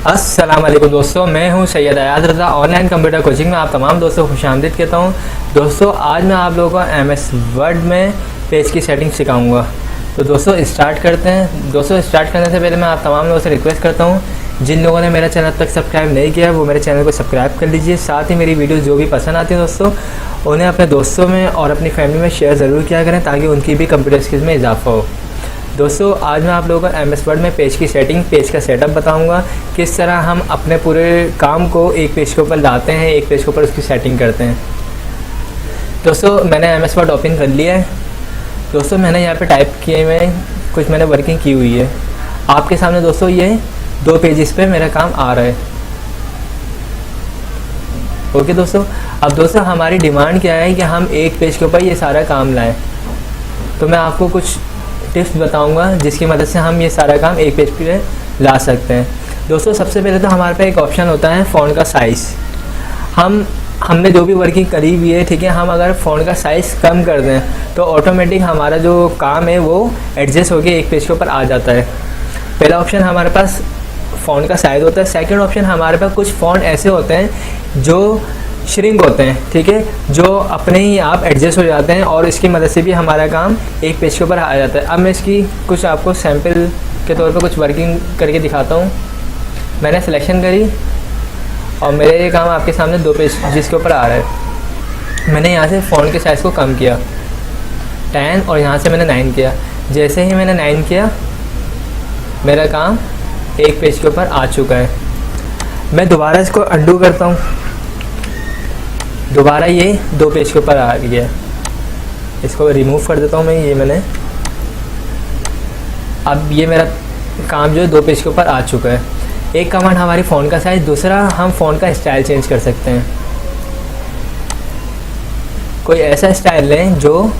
अस्सलाम वालेकुम दोस्तों, मैं हूं सैयद अयाज रज़ा। ऑनलाइन कंप्यूटर कोचिंग में आप तमाम दोस्तों को खुशामदीद कहता हूं। दोस्तों आज मैं आप लोगों को एमएस वर्ड में पेज की सेटिंग सिखाऊंगा। तो दोस्तों स्टार्ट करते हैं। दोस्तों स्टार्ट करने से पहले मैं आप तमाम लोगों से रिक्वेस्ट करता हूं, जिन लोगों ने मेरा चैनल तक सब्सक्राइब नहीं किया वो मेरे चैनल को सब्सक्राइब कर लीजिए। साथ ही मेरी वीडियो जो भी पसंद आती है दोस्तों उन्हें अपने दोस्तों में और अपनी फैमिली में शेयर ज़रूर किया करें ताकि उनकी भी कंप्यूटर स्किल्स में इजाफा हो। दोस्तों आज मैं आप लोगों को एमएस वर्ड में पेज की सेटिंग, पेज का सेटअप बताऊंगा, किस तरह हम अपने पूरे काम को एक पेज के ऊपर लाते हैं, एक पेज के ऊपर उसकी सेटिंग करते हैं। दोस्तों मैंने एमएस वर्ड ओपन कर लिया है। दोस्तों मैंने यहाँ पे टाइप किए हुए कुछ मैंने वर्किंग की हुई है। आपके सामने दोस्तों ये 2 पेजेस पे मेरा काम आ रहा है। ओके दोस्तों, अब दोस्तों हमारी डिमांड क्या है कि हम एक पेज के ऊपर ये सारा काम लाएँ। तो मैं आपको कुछ टिप्स बताऊंगा जिसकी मदद से हम ये सारा काम एक पेज पे ला सकते हैं। दोस्तों सबसे पहले तो हमारे पे एक ऑप्शन होता है फ़ॉन्ट का साइज़। हमने जो भी वर्किंग करी हुई है, ठीक है, हम अगर फ़ॉन्ट का साइज़ कम कर दें तो ऑटोमेटिक हमारा जो काम है वो एडजस्ट होकर एक पेज के ऊपर आ जाता है। पहला ऑप्शन हमारे पास फ़ॉन्ट का साइज़ होता है। सेकेंड ऑप्शन हमारे पास कुछ फ़ॉन्ट ऐसे होते हैं जो श्रिंक होते हैं, ठीक है, जो अपने ही आप एडजस्ट हो जाते हैं और इसकी मदद से भी हमारा काम एक पेज के ऊपर आ जाता है। अब मैं इसकी कुछ आपको सैंपल के तौर पर कुछ वर्किंग करके दिखाता हूँ। मैंने सिलेक्शन करी और मेरे ये काम आपके सामने 2 पेज जिसके ऊपर आ रहा है। मैंने यहाँ से फ़ॉन्ट के साइज़ को कम किया 10 और यहाँ से मैंने 9 किया। जैसे ही मैंने 9 किया मेरा काम एक पेज के ऊपर आ चुका है। मैं दोबारा इसको अंडू करता हूँ, दोबारा ये 2 पेज के ऊपर आ गया। इसको रिमूव कर देता हूँ मैं। ये मैंने अब ये मेरा काम जो है 2 पेज के ऊपर आ चुका है। एक कमांड हमारी फ़ॉन्ट का साइज़, दूसरा हम फ़ॉन्ट का स्टाइल चेंज कर सकते हैं। कोई ऐसा स्टाइल लें जो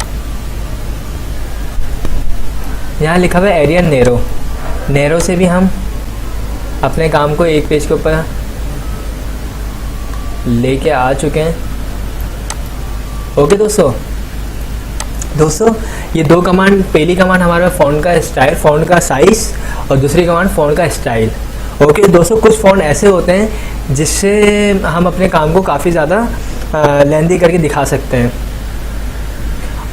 यहाँ लिखा हुआ है एरियल नैरो। नैरो से भी हम अपने काम को एक पेज के ऊपर लेके आ चुके हैं। ओके दोस्तों ये 2 कमांड, पहली कमांड हमारे फ़ॉन्ट का स्टाइल, फ़ॉन्ट का साइज़, और दूसरी कमांड फ़ॉन्ट का स्टाइल। ओके दोस्तों, कुछ फ़ॉन्ट ऐसे होते हैं जिससे हम अपने काम को काफ़ी ज़्यादा लेंथी करके दिखा सकते हैं।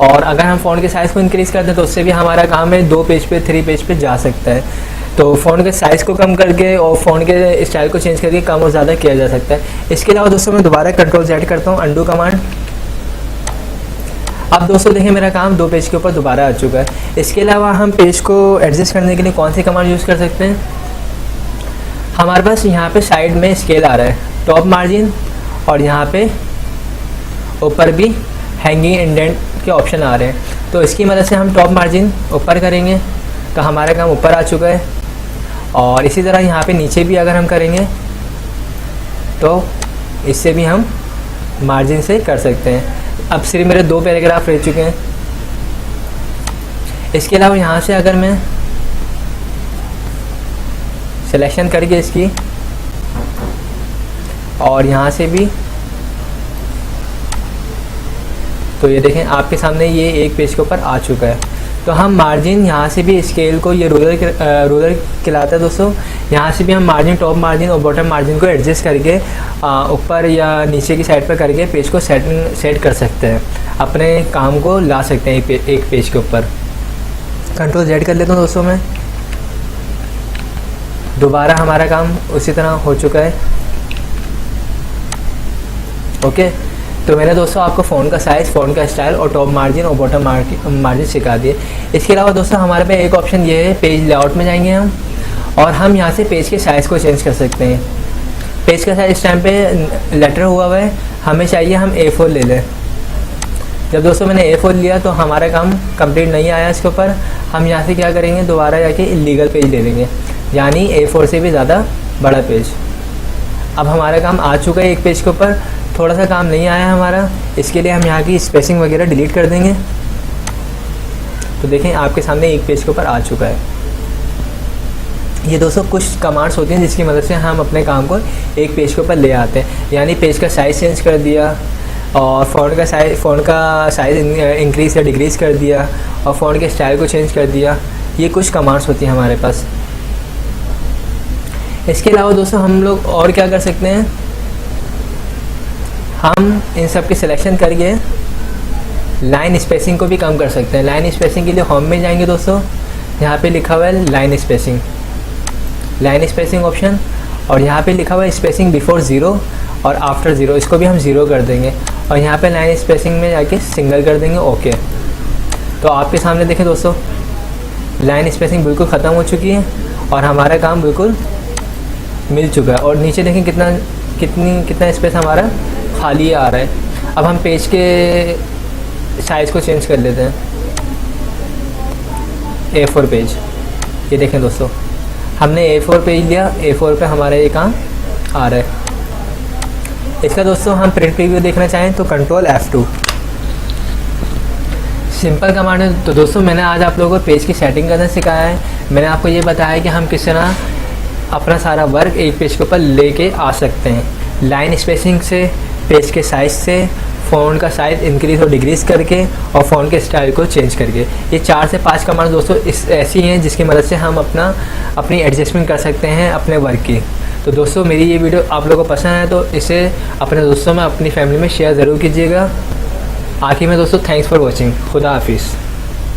और अगर हम फ़ॉन्ट के साइज़ को इंक्रीज़ करते हैं तो उससे भी हमारा काम है 2 पेज पे, 3 पेज पे जा सकता है। तो फ़ॉन्ट के साइज़ को कम करके और फ़ॉन्ट के स्टाइल को चेंज करके कम और ज़्यादा किया जा सकता है। इसके अलावा दोस्तों मैं दोबारा Ctrl+Z करता हूँ, अंडू कमांड। अब दोस्तों देखें मेरा काम 2 पेज के ऊपर दोबारा आ चुका है। इसके अलावा हम पेज को एडजस्ट करने के लिए कौन सी कमांड यूज़ कर सकते हैं? हमारे पास यहाँ पे साइड में स्केल आ रहा है, टॉप मार्जिन, और यहाँ पे ऊपर भी हैंगिंग इंडेंट के ऑप्शन आ रहे हैं। तो इसकी मदद से हम टॉप मार्जिन ऊपर करेंगे तो हमारा काम ऊपर आ चुका है। और इसी तरह यहाँ पे नीचे भी अगर हम करेंगे तो इससे भी हम मार्जिन से कर सकते हैं। अब सिर्फ मेरे 2 पैराग्राफ रह चुके हैं। इसके अलावा यहाँ से अगर मैं सिलेक्शन करके इसकी और यहाँ से भी, तो ये देखें आपके सामने ये एक पेज के ऊपर आ चुका है। तो हम मार्जिन यहाँ से भी स्केल को, ये रूलर कहलाता है दोस्तों, यहाँ से भी हम मार्जिन, टॉप मार्जिन और बॉटम मार्जिन को एडजस्ट करके ऊपर या नीचे की साइड पर करके पेज को सेट कर सकते हैं, अपने काम को ला सकते हैं एक पेज के ऊपर। Ctrl+Z कर लेता हूँ दोस्तों मैं। दोबारा हमारा काम उसी तरह हो चुका है। ओके, तो मैंने दोस्तों आपको फ़ॉन्ट का साइज़, फ़ॉन्ट का स्टाइल और टॉप मार्जिन और बॉटम मार्जिन सिखा दिए। इसके अलावा दोस्तों हमारे पे एक ऑप्शन ये है, पेज लेआउट में जाएंगे हम और हम यहाँ से पेज के साइज़ को चेंज कर सकते हैं। पेज का साइज़ इस टाइम पे लेटर हुआ है, हमें चाहिए हम A4 ले लें। जब दोस्तों मैंने A4 लिया तो हमारा काम कंप्लीट नहीं आया इसके ऊपर। हम यहाँ से क्या करेंगे, दोबारा जाके इलीगल पेज ले लेंगे, यानी A4 से भी ज़्यादा बड़ा पेज। अब हमारा काम आ चुका है एक पेज के ऊपर। थोड़ा सा काम नहीं आया हमारा, इसके लिए हम यहाँ की स्पेसिंग वगैरह डिलीट कर देंगे। तो देखें आपके सामने एक पेज के ऊपर आ चुका है। ये दोस्तों कुछ कमांड्स होती हैं जिसकी मदद से हम अपने काम को एक पेज के ऊपर ले आते हैं, यानी पेज का साइज़ चेंज कर दिया और फ़ॉन्ट का साइज़ इंक्रीज़ या डिक्रीज़ कर दिया और फ़ॉन्ट के स्टाइल को चेंज कर दिया। ये कुछ कमांड्स होती हैं हमारे पास। इसके अलावा दोस्तों हम लोग और क्या कर सकते हैं, हम इन सब की सिलेक्शन करके लाइन स्पेसिंग को भी कम कर सकते हैं। लाइन स्पेसिंग के लिए होम में जाएंगे दोस्तों, यहाँ पे लिखा हुआ है लाइन स्पेसिंग ऑप्शन, और यहाँ पे लिखा हुआ है स्पेसिंग बिफोर ज़ीरो और आफ्टर ज़ीरो, इसको भी हम ज़ीरो कर देंगे और यहाँ पे लाइन स्पेसिंग में जाके सिंगल कर देंगे। ओके, तो आपके सामने देखें दोस्तों लाइन स्पेसिंग बिल्कुल ख़त्म हो चुकी है और हमारा काम बिल्कुल मिल चुका है। और नीचे देखें कितना स्पेस हमारा खाली आ रहा है। अब हम पेज के साइज़ को चेंज कर लेते हैं, A4 पेज, ये देखें दोस्तों हमने A4 पेज लिया, A4 पे हमारा ये काम आ रहा है। इसका दोस्तों हम प्रिंट प्रीव्यू देखना चाहें तो कंट्रोल F2 सिंपल कमांड है। तो दोस्तों मैंने आज आप लोगों को पेज की सेटिंग करना सिखाया है। मैंने आपको ये बताया है कि हम किस तरह अपना सारा वर्क एक पेज के ऊपर लेके आ सकते हैं, लाइन स्पेसिंग से, पेज के साइज़ से, फ़ॉन्ट का साइज़ इंक्रीज़ और डिक्रीज़ करके और फ़ॉन्ट के स्टाइल को चेंज करके। ये 4 से 5 कमांड दोस्तों ऐसी हैं जिसकी मदद से हम अपनी एडजस्टमेंट कर सकते हैं अपने वर्क की। तो दोस्तों मेरी ये वीडियो आप लोगों को पसंद है तो इसे अपने दोस्तों में, अपनी फैमिली में शेयर ज़रूर कीजिएगा। आखिर में दोस्तों थैंक्स फॉर वॉचिंग। खुदा हाफिज़।